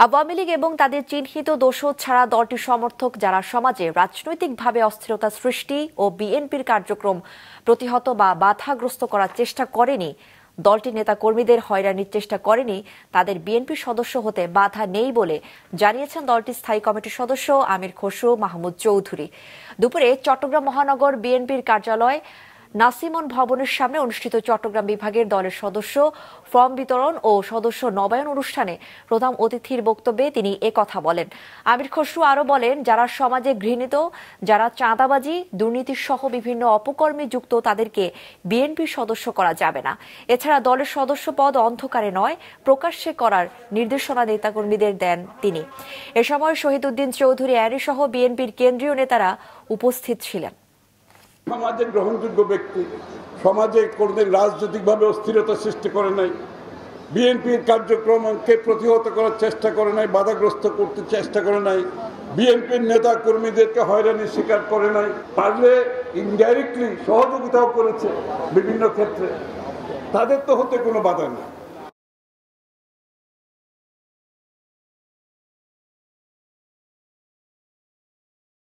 আওয়ামী লীগ এবং তাদের চিহ্নিত দোষর ছাড়া দলটির সমর্থক যারা সমাজে রাজনৈতিকভাবে অস্থিরতা সৃষ্টি ও বিএনপির কার্যক্রম প্রতিহত বা বাধাগ্রস্ত করার চেষ্টা করেনি, দলটির নেতা কর্মীদের হয়রানির চেষ্টা করেনি, তাদের বিএনপির সদস্য হতে বাধা নেই বলে জানিয়েছেন দলটির স্থায়ী কমিটির সদস্য আমির খসরু মাহমুদ চৌধুরী। দুপুরে চট্টগ্রাম মহানগর বিএনপির কার্যালয় নাসিমন ভবনের সামনে অনুষ্ঠিত চট্টগ্রাম বিভাগের দলের সদস্য ফর্ম বিতরণ ও সদস্য নবায়ন অনুষ্ঠানে প্রধান অতিথির বক্তব্যে তিনি একথা বলেন। আমির খসরু আরো বলেন, যারা সমাজে ঘৃণিত, যারা চাঁদাবাজি, দুর্নীতি সহ বিভিন্ন অপকর্মে যুক্ত, তাদেরকে বিএনপির সদস্য করা যাবে না। এছাড়া দলের সদস্য পদ অন্ধকারে নয়, প্রকাশ্যে করার নির্দেশনা নেতাকর্মীদের দেন তিনি। এ সময় শহীদউদ্দিন চৌধুরী অ্যারি সহ বিএনপির কেন্দ্রীয় নেতারা উপস্থিত ছিলেন। সমাজের গ্রহণযোগ্য ব্যক্তি, সমাজে কোনদিন রাজনৈতিকভাবে অস্থিরতা সৃষ্টি করে নাই, বিএনপির কার্যক্রমকে প্রতিহত করার চেষ্টা করে নাই, বাধাগ্রস্ত করতে চেষ্টা করে নাই, বিএনপির নেতা কর্মীদেরকে হয়রানির শিকার করে নাই, পারলে ইনডাইরেক্টলি সহযোগিতাও করেছে বিভিন্ন ক্ষেত্রে, তাদের তো হতে কোনো বাধা নেই।